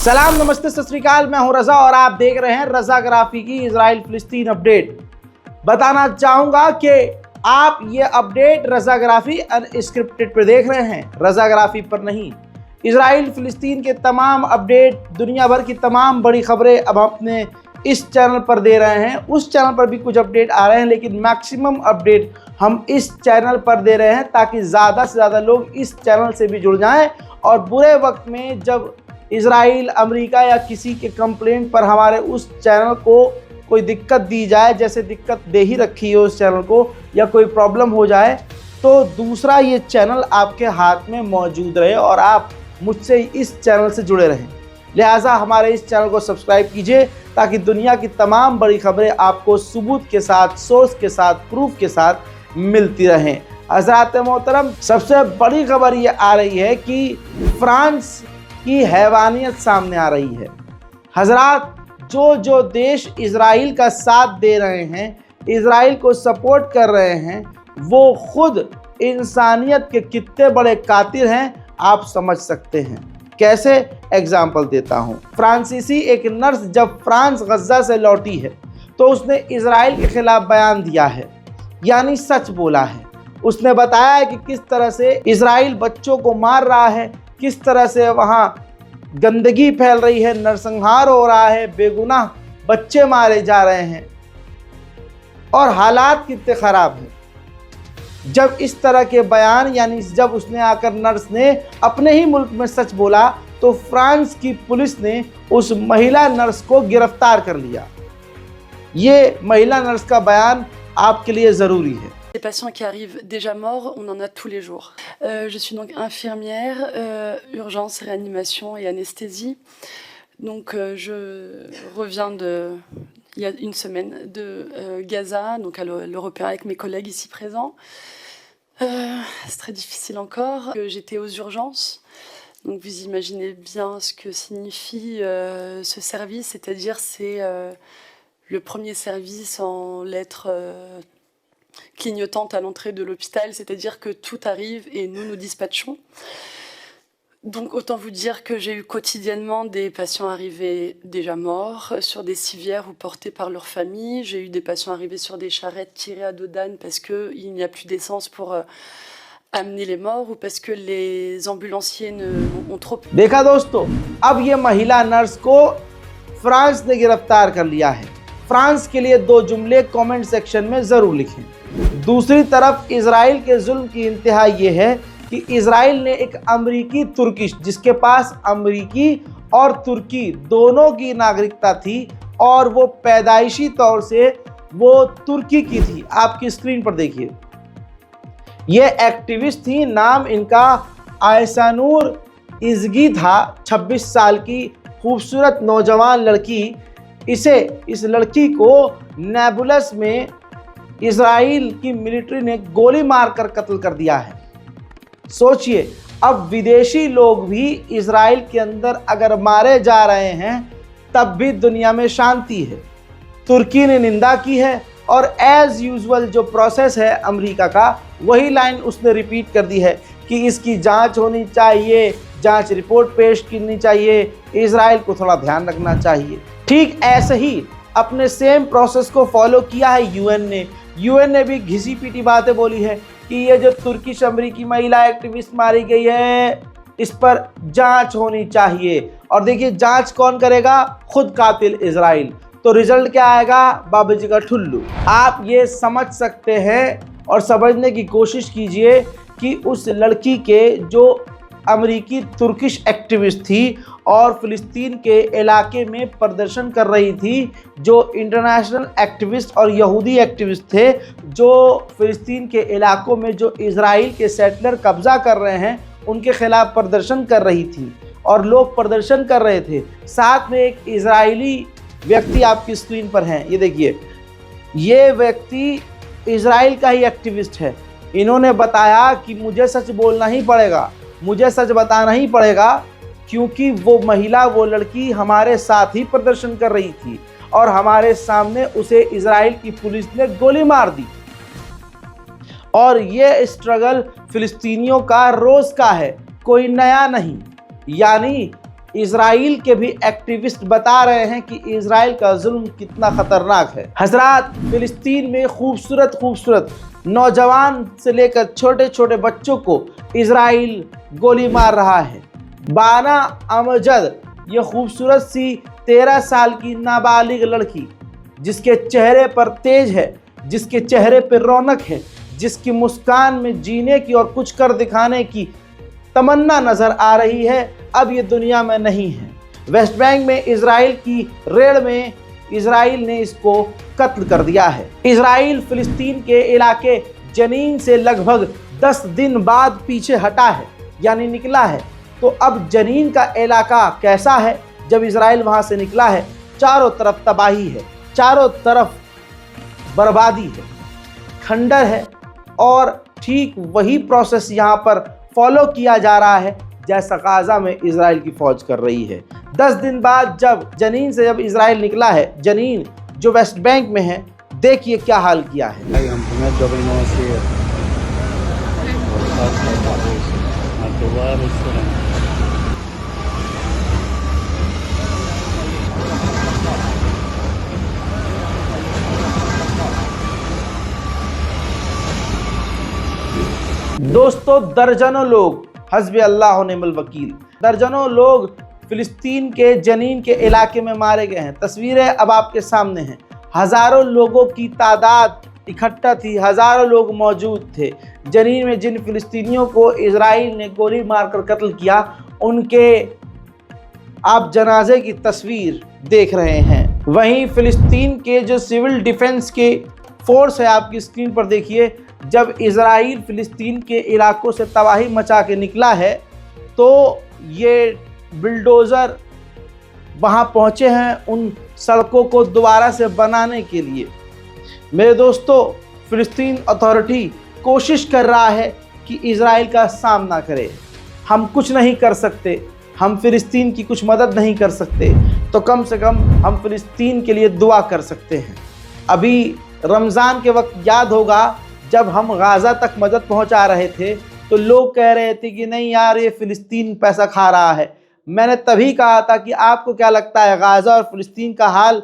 सलाम, नमस्ते, सत श्री अकाल। मैं हूं रजा और आप देख रहे हैं रजाग्राफी की इजराइल फिलिस्तीन अपडेट। बताना चाहूंगा कि आप ये अपडेट रजाग्राफी अनस्क्रिप्टेड पर देख रहे हैं, रजाग्राफी पर नहीं। इजराइल फिलिस्तीन के तमाम अपडेट, दुनिया भर की तमाम बड़ी खबरें अब अपने इस चैनल पर दे रहे हैं। उस चैनल पर भी कुछ अपडेट आ रहे हैं, लेकिन मैक्सिमम अपडेट हम इस चैनल पर दे रहे हैं ताकि ज़्यादा से ज़्यादा लोग इस चैनल से भी जुड़ जाएं और बुरे वक्त में जब इजराइल, अमेरिका या किसी के कंप्लेंट पर हमारे उस चैनल को कोई दिक्कत दी जाए, जैसे दिक्कत दे ही रखी है उस चैनल को, या कोई प्रॉब्लम हो जाए, तो दूसरा ये चैनल आपके हाथ में मौजूद रहे और आप मुझसे इस चैनल से जुड़े रहें। लिहाजा हमारे इस चैनल को सब्सक्राइब कीजिए ताकि दुनिया की तमाम बड़ी खबरें आपको सबूत के साथ, सोर्स के साथ, प्रूफ के साथ मिलती रहें। हज़रात मोहतरम, सबसे बड़ी खबर ये आ रही है कि फ्रांस की हैवानियत सामने आ रही है। हजरात, जो देश इजराइल का साथ दे रहे हैं, इजराइल को सपोर्ट कर रहे हैं, वो खुद इंसानियत के कितने बड़े कातिल हैं आप समझ सकते हैं। कैसे? एग्जाम्पल देता हूं। फ्रांसीसी एक नर्स जब फ्रांस गजा से लौटी है तो उसने इजराइल के खिलाफ बयान दिया है, यानी सच बोला है। उसने बताया है कि किस तरह से इजराइल बच्चों को मार रहा है, किस तरह से वहाँ गंदगी फैल रही है, नरसंहार हो रहा है, बेगुनाह बच्चे मारे जा रहे हैं और हालात कितने ख़राब हैं। जब इस तरह के बयान, यानी जब उसने आकर नर्स ने अपने ही मुल्क में सच बोला, तो फ्रांस की पुलिस ने उस महिला नर्स को गिरफ्तार कर लिया। ये महिला नर्स का बयान आपके लिए ज़रूरी है। Les patients qui arrivent déjà morts, on en a tous les jours. Je suis donc infirmière, urgence, réanimation et anesthésie. Donc je reviens il y a une semaine de Gaza, donc à l'Européen avec mes collègues ici présents. C'est très difficile encore. J'étais aux urgences. Donc vous imaginez bien ce que signifie ce service, c'est-à-dire c'est le premier service en lettres clignotante à l'entrée de l'hôpital, c'est-à-dire que tout arrive et nous dispatchons. Donc autant vous dire que j'ai eu quotidiennement des patients arrivés déjà morts sur des civières ou portés par leur famille. J'ai eu des patients arrivés sur des charrettes tirées à dos d'âne parce qu'il n'y a plus d'essence pour amener les morts ou parce que les ambulanciers ont trop... देखा दोस्तों, अब ये महिला nurse को France ने गिरफ्तार कर लिया है। फ्रांस के लिए 2 जुमले कमेंट सेक्शन में ज़रूर लिखें। दूसरी तरफ इजराइल के जुल्म की इंतहा ये है कि इजराइल ने एक अमरीकी तुर्किश, जिसके पास अमरीकी और तुर्की दोनों की नागरिकता थी और वो पैदाइशी तौर से वो तुर्की की थी। आपकी स्क्रीन पर देखिए, ये एक्टिविस्ट थी, नाम इनका आयसानूर इजगी था। 26 साल की खूबसूरत नौजवान लड़की। इस लड़की को नेबुलस में इजराइल की मिलिट्री ने गोली मारकर कत्ल कर दिया है। सोचिए, अब विदेशी लोग भी इजराइल के अंदर अगर मारे जा रहे हैं तब भी दुनिया में शांति है। तुर्की ने निंदा की है और एज यूजुअल जो प्रोसेस है अमेरिका का, वही लाइन उसने रिपीट कर दी है कि इसकी जांच होनी चाहिए, जांच रिपोर्ट पेश करनी चाहिए, इजराइल को थोड़ा ध्यान रखना चाहिए। ठीक ऐसे ही अपने सेम प्रोसेस को फॉलो किया है यूएन ने भी घिसी पीटी बातें बोली है कि ये जो तुर्किश अमरीकी महिला एक्टिविस्ट मारी गई है, इस पर जांच होनी चाहिए। और देखिए, जांच कौन करेगा? खुद कातिल इजराइल। तो रिजल्ट क्या आएगा? बाबा जी का ठुल्लू। आप ये समझ सकते हैं और समझने की कोशिश कीजिए कि उस लड़की के जो अमरीकी तुर्किश एक्टिविस्ट थी और फ़िलिस्तीन के इलाके में प्रदर्शन कर रही थी, जो इंटरनेशनल एक्टिविस्ट और यहूदी एक्टिविस्ट थे, जो फ़िलिस्तीन के इलाकों में जो इजराइल के सेटलर कब्ज़ा कर रहे हैं, उनके खिलाफ प्रदर्शन कर रही थी और लोग प्रदर्शन कर रहे थे। साथ में एक इजरायली व्यक्ति आपकी स्क्रीन पर हैं, ये देखिए, ये व्यक्ति इजराइल का ही एक्टिविस्ट है। इन्होंने बताया कि मुझे सच बोलना ही पड़ेगा, मुझे सच बताना ही पड़ेगा, क्योंकि वो महिला, वो लड़की हमारे साथ ही प्रदर्शन कर रही थी और हमारे सामने उसे इजराइल की पुलिस ने गोली मार दी। और ये स्ट्रगल फिलिस्तीनियों का रोज़ का है, कोई नया नहीं। यानी इजराइल के भी एक्टिविस्ट बता रहे हैं कि इजराइल का जुल्म कितना खतरनाक है। हजरात, फिलिस्तीन में खूबसूरत खूबसूरत नौजवान से लेकर छोटे छोटे बच्चों को इजराइल गोली मार रहा है। बाना अमजद, ये खूबसूरत सी 13 साल की नाबालिग लड़की, जिसके चेहरे पर तेज है, जिसके चेहरे पर रौनक है, जिसकी मुस्कान में जीने की और कुछ कर दिखाने की तमन्ना नजर आ रही है, अब ये दुनिया में नहीं है। वेस्ट बैंक में इजराइल की रेड में इजराइल ने इसको कत्ल कर दिया है। इजराइल फिलिस्तीन के इलाके जनीन से लगभग 10 दिन बाद पीछे हटा है, यानी निकला है। तो अब जनीन का इलाका कैसा है जब इजराइल वहां से निकला है? चारों तरफ तबाही है, चारों तरफ बर्बादी है, खंडर है। और ठीक वही प्रोसेस यहाँ पर फॉलो किया जा रहा है जैसा गाजा में इजराइल की फौज कर रही है। 10 दिन बाद जब जनीन से जब इजराइल निकला है, जनीन जो वेस्ट बैंक में है, देखिए क्या हाल किया है। दोस्तों, दर्जनों लोग, हस्बी अल्लाह व निअमल वकील, दर्जनों लोग फिलिस्तीन के जनीन के इलाके में मारे गए हैं। तस्वीरें अब आपके सामने हैं। हज़ारों लोगों की तादाद इकट्ठा थी, हज़ारों लोग मौजूद थे। जनीन में जिन फिलिस्तीनियों को इजराइल ने गोली मारकर कत्ल किया, उनके आप जनाजे की तस्वीर देख रहे हैं। वहीं फिलिस्तीन के जो सिविल डिफेंस के फोर्स है, आपकी स्क्रीन पर देखिए, जब इजराइल फिलिस्तीन के इलाकों से तबाही मचा के निकला है तो ये बिल्डोज़र वहाँ पहुँचे हैं उन सड़कों को दोबारा से बनाने के लिए। मेरे दोस्तों, फिलिस्तीन अथॉरिटी कोशिश कर रहा है कि इजराइल का सामना करे। हम कुछ नहीं कर सकते, हम फिलिस्तीन की कुछ मदद नहीं कर सकते, तो कम से कम हम फिलिस्तीन के लिए दुआ कर सकते हैं। अभी रमज़ान के वक्त याद होगा, जब हम गाज़ा तक मदद पहुंचा रहे थे तो लोग कह रहे थे कि नहीं यार, ये फ़िलिस्तीन पैसा खा रहा है। मैंने तभी कहा था कि आपको क्या लगता है, गाज़ा और फ़िलिस्तीन का हाल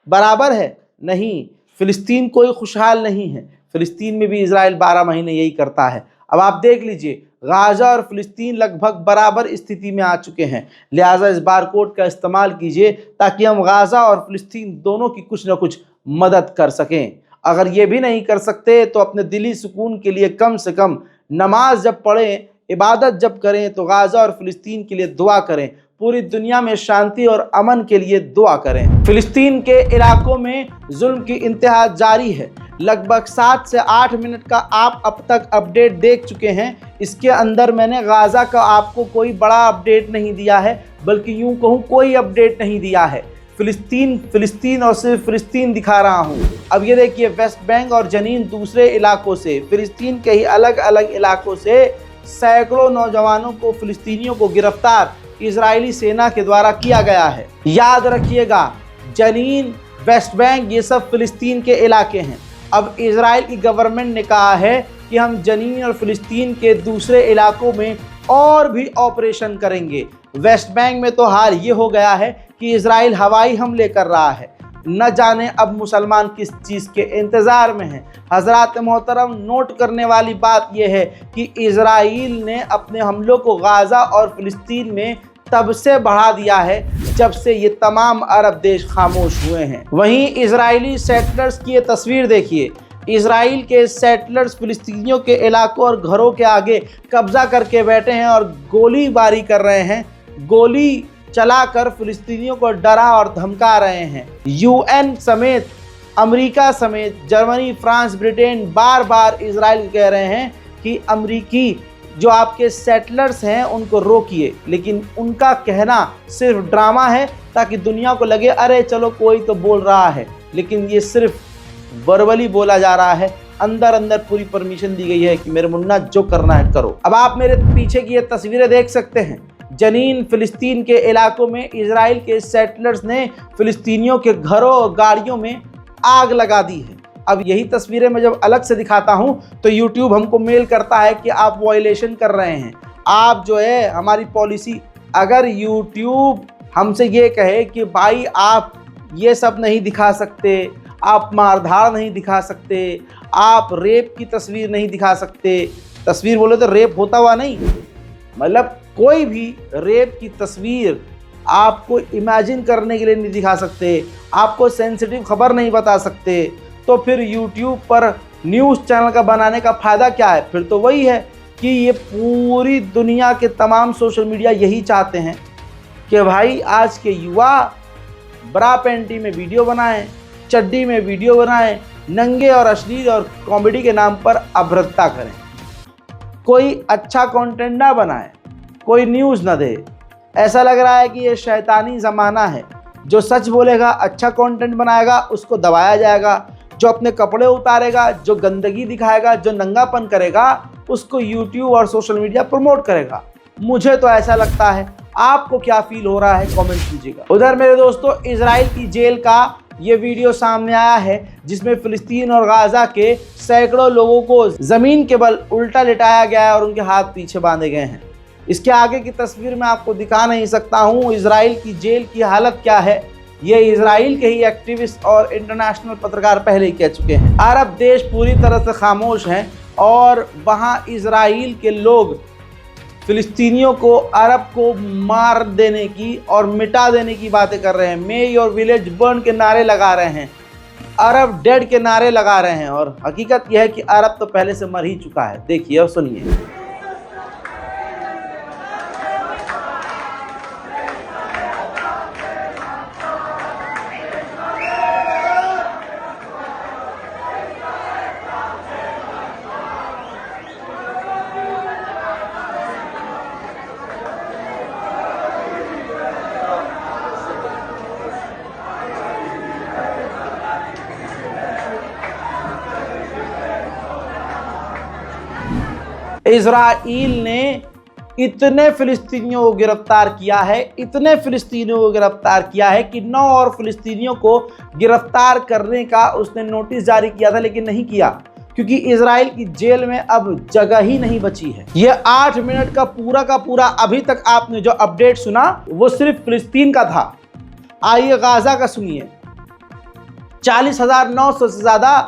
बराबर है? नहीं, फ़िलिस्तीन कोई खुशहाल नहीं है। फ़िलिस्तीन में भी इजराइल 12 महीने यही करता है। अब आप देख लीजिए, गाज़ा और फ़िलिस्तीन लगभग बराबर स्थिति में आ चुके हैं। लिहाजा इस बारकोड का इस्तेमाल कीजिए ताकि हम गाज़ा और फ़िलिस्तीन दोनों की कुछ ना कुछ मदद कर सकें। अगर ये भी नहीं कर सकते तो अपने दिली सुकून के लिए कम से कम नमाज जब पढ़ें, इबादत जब करें, तो गाज़ा और फ़िलिस्तीन के लिए दुआ करें। पूरी दुनिया में शांति और अमन के लिए दुआ करें। फ़िलिस्तीन के इलाकों में जुल्म की इंतहा जारी है। लगभग 7 से 8 मिनट का आप अब तक अपडेट देख चुके हैं। इसके अंदर मैंने गाज़ा का आपको कोई बड़ा अपडेट नहीं दिया है, बल्कि यूँ कहूँ कोई अपडेट नहीं दिया है। फिलिस्तीन और सिर्फ फिलिस्तीन दिखा रहा हूँ। अब ये देखिए, वेस्ट बैंक और जनीन दूसरे इलाकों से, फिलिस्तीन के ही अलग अलग इलाकों से सैकड़ों नौजवानों को, फिलिस्तीनियों को गिरफ्तार इजरायली सेना के द्वारा किया गया है। याद रखिएगा, जनीन, वेस्ट बैंक, ये सब फिलिस्तीन के इलाके हैं। अब इजराइल की गवर्नमेंट ने कहा है कि हम जनीन और फिलिस्तीन के दूसरे इलाकों में और भी ऑपरेशन करेंगे। वेस्ट बैंक में तो हाल ये हो गया है कि इजराइल हवाई हमले कर रहा है। न जाने अब मुसलमान किस चीज़ के इंतज़ार में हैं। हज़रात मोहतरम, नोट करने वाली बात यह है कि इजराइल ने अपने हमलों को गाज़ा और फिलिस्तीन में तब से बढ़ा दिया है जब से ये तमाम अरब देश खामोश हुए हैं। वहीं इजरायली सेटलर्स की ये तस्वीर देखिए। इजराइल के सेटलर्स फिलिस्तीनियों के इलाकों और घरों के आगे कब्जा करके बैठे हैं और गोलीबारी कर रहे हैं। गोली चलाकर फिलिस्तीनियों को डरा और धमका रहे हैं। यूएन समेत, अमेरिका समेत, जर्मनी, फ्रांस, ब्रिटेन बार बार इजराइल कह रहे हैं कि अमेरिकी जो आपके सेटलर्स हैं उनको रोकिए, लेकिन उनका कहना सिर्फ ड्रामा है ताकि दुनिया को लगे अरे चलो कोई तो बोल रहा है, लेकिन ये सिर्फ वर्बली बोला जा रहा है। अंदर अंदर पूरी परमिशन दी गई है कि मेरे मुन्ना जो करना है करो। अब आप मेरे पीछे की ये तस्वीरें देख सकते हैं। जनीन, फिलिस्तीन के इलाकों में इजराइल के सेटलर्स ने फिलिस्तीनियों के घरों और गाड़ियों में आग लगा दी है। अब यही तस्वीरें मैं जब अलग से दिखाता हूं तो यूट्यूब हमको मेल करता है कि आप वायलेशन कर रहे हैं, आप जो है हमारी पॉलिसी अगर YouTube हमसे ये कहे कि भाई आप ये सब नहीं दिखा सकते, आप मारधाड़ नहीं दिखा सकते, आप रेप की तस्वीर नहीं दिखा सकते, तस्वीर बोले तो रेप होता हुआ नहीं, मतलब कोई भी रेप की तस्वीर आपको इमेजिन करने के लिए नहीं दिखा सकते, आपको सेंसिटिव खबर नहीं बता सकते, तो फिर YouTube पर न्यूज़ चैनल का बनाने का फ़ायदा क्या है? फिर तो वही है कि ये पूरी दुनिया के तमाम सोशल मीडिया यही चाहते हैं कि भाई आज के युवा ब्रा पैंटी में वीडियो बनाएं, चड्डी में वीडियो बनाएं, नंगे और अश्लील और कॉमेडी के नाम पर अभद्रता करें, कोई अच्छा कंटेंट ना बनाए, कोई न्यूज़ ना दे। ऐसा लग रहा है कि ये शैतानी ज़माना है, जो सच बोलेगा, अच्छा कंटेंट बनाएगा उसको दबाया जाएगा, जो अपने कपड़े उतारेगा, जो गंदगी दिखाएगा, जो नंगापन करेगा उसको YouTube और सोशल मीडिया प्रमोट करेगा। मुझे तो ऐसा लगता है, आपको क्या फील हो रहा है कमेंट कीजिएगा। उधर मेरे दोस्तों इजराइल की जेल का ये वीडियो सामने आया है जिसमें फिलिस्तीन और गाजा के सैकड़ों लोगों को ज़मीन के बल उल्टा लिटाया गया है और उनके हाथ पीछे बांधे गए हैं। इसके आगे की तस्वीर मैं आपको दिखा नहीं सकता हूँ। इजराइल की जेल की हालत क्या है ये इजराइल के ही एक्टिविस्ट और इंटरनेशनल पत्रकार पहले ही कह चुके हैं। अरब देश पूरी तरह से खामोश हैं और वहाँ इजराइल के लोग फिलिस्तीनियों को, अरब को मार देने की और मिटा देने की बातें कर रहे हैं। मे योर विलेज बर्न के नारे लगा रहे हैं, अरब डेड के नारे लगा रहे हैं, और हकीकत यह है कि अरब तो पहले से मर ही चुका है। देखिए और सुनिए। इजराइल ने इतने फिलिस्तीनियों को गिरफ्तार किया है, इतने फिलिस्तीनियों को गिरफ्तार किया है कि 9 और फिलिस्तीनियों को गिरफ्तार करने का उसने नोटिस जारी किया था, लेकिन नहीं किया क्योंकि इजराइल की जेल में अब जगह ही नहीं बची है। ये 8 मिनट का पूरा अभी तक आपने जो अपडेट सुना वो सिर्फ फिलिस्तीन का था। आइए गाजा का सुनिए। 40,900 से ज़्यादा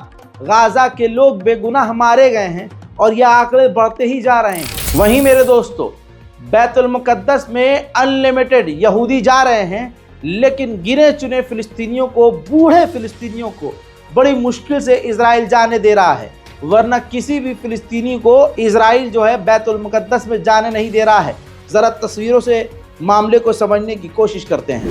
गाजा के लोग बेगुनाह मारे गए हैं और ये आंकड़े बढ़ते ही जा रहे हैं। वहीं मेरे दोस्तों बैतुल मुकद्दस में अनलिमिटेड यहूदी जा रहे हैं, लेकिन गिने चुने फिलिस्तीनियों को, बूढ़े फिलिस्तीनियों को बड़ी मुश्किल से इजराइल जाने दे रहा है, वरना किसी भी फिलिस्तीनी को इजराइल जो है बैतुल मुकद्दस में जाने नहीं दे रहा है। ज़रा तस्वीरों से मामले को समझने की कोशिश करते हैं।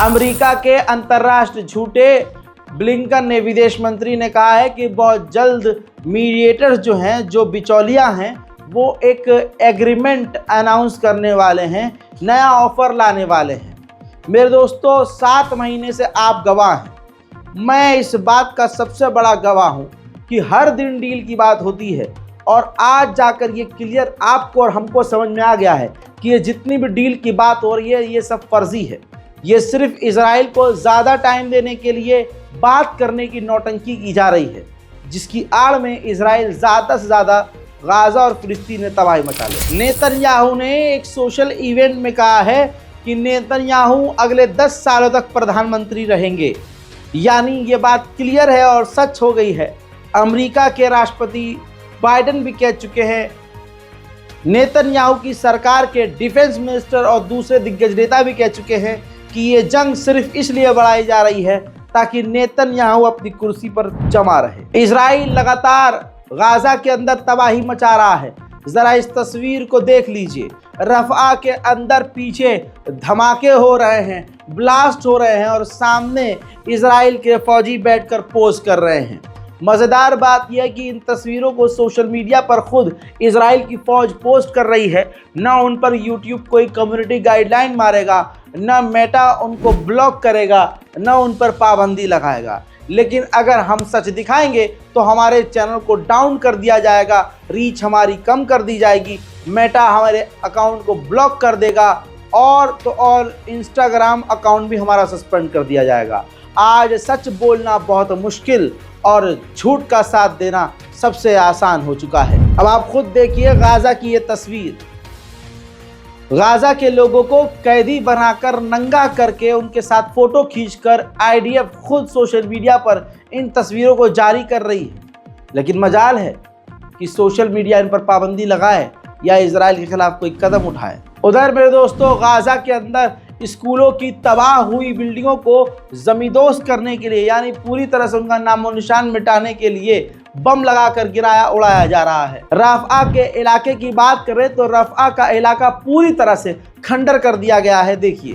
अमेरिका के अंतर्राष्ट्रीय झूठे ब्लिंकन ने, विदेश मंत्री ने कहा है कि बहुत जल्द मीडिएटर्स जो हैं, जो बिचौलिया हैं, वो एक एग्रीमेंट अनाउंस करने वाले हैं, नया ऑफर लाने वाले हैं। मेरे दोस्तों 7 महीने से आप गवाह हैं, मैं इस बात का सबसे बड़ा गवाह हूं कि हर दिन डील की बात होती है और आज जाकर ये क्लियर आपको और हमको समझ में आ गया है कि ये जितनी भी डील की बात हो रही है ये सब फर्जी है। ये सिर्फ इजराइल को ज़्यादा टाइम देने के लिए बात करने की नौटंकी की जा रही है, जिसकी आड़ में इजराइल ज़्यादा से ज़्यादा गाजा और फिलिस्तीन ने तबाही मचा ली। नेतन्याहू ने एक सोशल इवेंट में कहा है कि नेतन्याहू अगले 10 सालों तक प्रधानमंत्री रहेंगे, यानी ये बात क्लियर है और सच हो गई है। अमेरिका के राष्ट्रपति बाइडेन भी कह चुके हैं, नेतन्याहू की सरकार के डिफेंस मिनिस्टर और दूसरे दिग्गज नेता भी कह चुके हैं कि ये जंग सिर्फ इसलिए बढ़ाई जा रही है ताकि नेतन्याहू अपनी कुर्सी पर जमा रहे। इजराइल लगातार गाजा के अंदर तबाही मचा रहा है। ज़रा इस तस्वीर को देख लीजिए। रफ़ा के अंदर पीछे धमाके हो रहे हैं, ब्लास्ट हो रहे हैं और सामने इजराइल के फौजी बैठकर पोज कर रहे हैं। मज़ेदार बात यह है कि इन तस्वीरों को सोशल मीडिया पर खुद इजराइल की फ़ौज पोस्ट कर रही है। ना उन पर यूट्यूब कोई कम्युनिटी गाइडलाइन मारेगा, ना मेटा उनको ब्लॉक करेगा, ना उन पर पाबंदी लगाएगा। लेकिन अगर हम सच दिखाएंगे तो हमारे चैनल को डाउन कर दिया जाएगा, रीच हमारी कम कर दी जाएगी, मेटा हमारे अकाउंट को ब्लॉक कर देगा और तो और इंस्टाग्राम अकाउंट भी हमारा सस्पेंड कर दिया जाएगा। आज सच बोलना बहुत मुश्किल और झूठ का साथ देना सबसे आसान हो चुका है। अब आप खुद देखिए गाजा की ये तस्वीर। गाजा के लोगों को कैदी बनाकर नंगा करके उनके साथ फोटो खींचकर आईडीएफ खुद सोशल मीडिया पर इन तस्वीरों को जारी कर रही है। लेकिन मजाल है कि सोशल मीडिया इन पर पाबंदी लगाए या इजराइल के खिलाफ कोई कदम उठाए। उधर मेरे दोस्तों, गाजा के अंदर स्कूलों की तबाह हुई बिल्डिंगों को जमींदोज करने के लिए, यानी पूरी तरह से उनका नामो निशान मिटाने के लिए बम लगाकर गिराया उड़ाया जा रहा है। रफ़ा के इलाके की बात करें तो रफ़ा का इलाका पूरी तरह से खंडर कर दिया गया है। देखिए,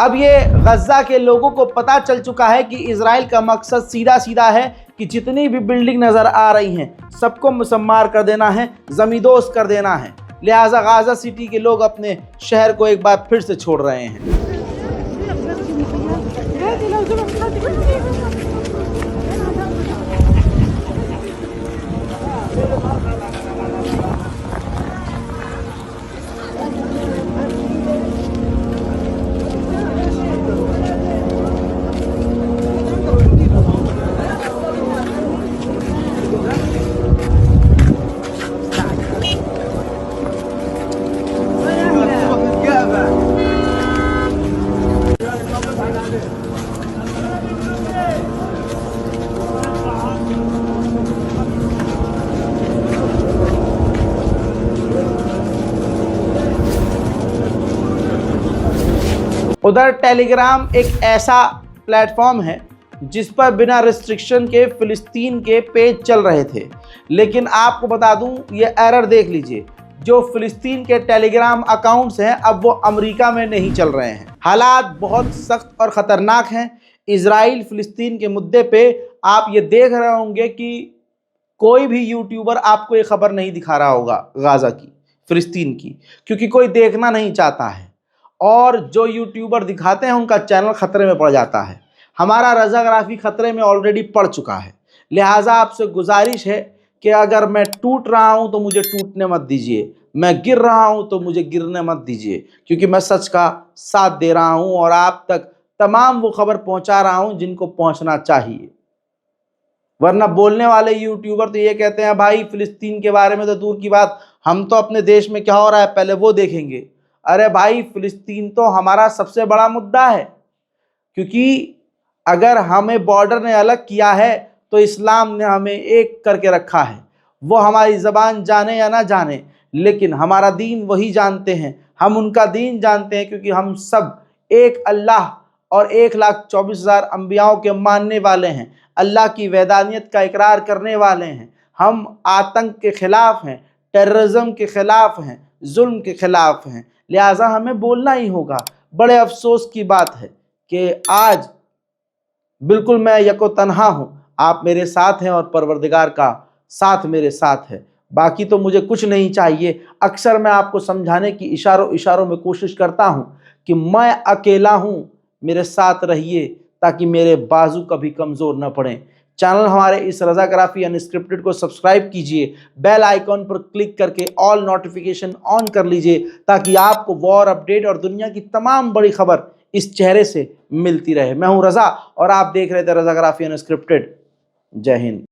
अब ये गज्जा के लोगों को पता चल चुका है कि इजराइल का मकसद सीधा सीधा है कि जितनी भी बिल्डिंग नज़र आ रही हैं सबको मुसम्मार कर देना है, जमींदोज कर देना है। लिहाजा गाजा सिटी के लोग अपने शहर को एक बार फिर से छोड़ रहे हैं। उधर टेलीग्राम एक ऐसा प्लेटफॉर्म है जिस पर बिना रिस्ट्रिक्शन के फ़िलिस्तीन के पेज चल रहे थे, लेकिन आपको बता दूं ये एरर देख लीजिए, जो फ़िलिस्तीन के टेलीग्राम अकाउंट्स हैं अब वो अमेरिका में नहीं चल रहे हैं। हालात बहुत सख्त और ख़तरनाक हैं। इजराइल फ़िलिस्तीन के मुद्दे पे आप ये देख रहे होंगे कि कोई भी यूट्यूबर आपको ये खबर नहीं दिखा रहा होगा गाज़ा की, फ़िलिस्तीन की, क्योंकि कोई देखना नहीं चाहता है और जो यूट्यूबर दिखाते हैं उनका चैनल ख़तरे में पड़ जाता है। हमारा रज़ाग्राफ़ी ख़तरे में ऑलरेडी पड़ चुका है। लिहाजा आपसे गुजारिश है कि अगर मैं टूट रहा हूं तो मुझे टूटने मत दीजिए, मैं गिर रहा हूं तो मुझे गिरने मत दीजिए, क्योंकि मैं सच का साथ दे रहा हूं और आप तक तमाम वो खबर पहुंचा रहा हूं जिनको पहुंचना चाहिए। वरना बोलने वाले यूट्यूबर तो ये कहते हैं भाई फ़िलिस्तीन के बारे में तो दूर की बात, हम तो अपने देश में क्या हो रहा है पहले वो देखेंगे। अरे भाई, फ़िलिस्तीन तो हमारा सबसे बड़ा मुद्दा है, क्योंकि अगर हमें बॉर्डर ने अलग किया है तो इस्लाम ने हमें एक करके रखा है। वो हमारी ज़बान जाने या ना जाने, लेकिन हमारा दीन वही जानते हैं, हम उनका दीन जानते हैं, क्योंकि हम सब एक अल्लाह और 1,24,000 अम्बियाओं के मानने वाले हैं, अल्लाह की वैदानियत का इकरार करने वाले हैं। हम आतंक के ख़िलाफ़ हैं, टेररिज्म के ख़िलाफ़ हैं, जुल्म के ख़िलाफ़ हैं। लिहाजा हमें बोलना ही होगा। बड़े अफसोस की बात है कि आज बिल्कुल मैं यको तन्हा हूँ, आप मेरे साथ हैं और परवरदिगार का साथ मेरे साथ है। बाकी तो मुझे कुछ नहीं चाहिए। अक्सर मैं आपको समझाने की इशारों में कोशिश करता हूँ कि मैं अकेला हूँ, मेरे साथ रहिए ताकि मेरे बाजू कभी कमज़ोर न पड़ें। चैनल हमारे इस रज़ाग्राफ़ी अनस्क्रिप्टेड को सब्सक्राइब कीजिए, बेल आइकॉन पर क्लिक करके ऑल नोटिफिकेशन ऑन कर लीजिए ताकि आपको वॉर अपडेट और दुनिया की तमाम बड़ी खबर इस चेहरे से मिलती रहे। मैं हूं रज़ा और आप देख रहे थे रज़ाग्राफ़ी अनस्क्रिप्टेड। जय हिंद।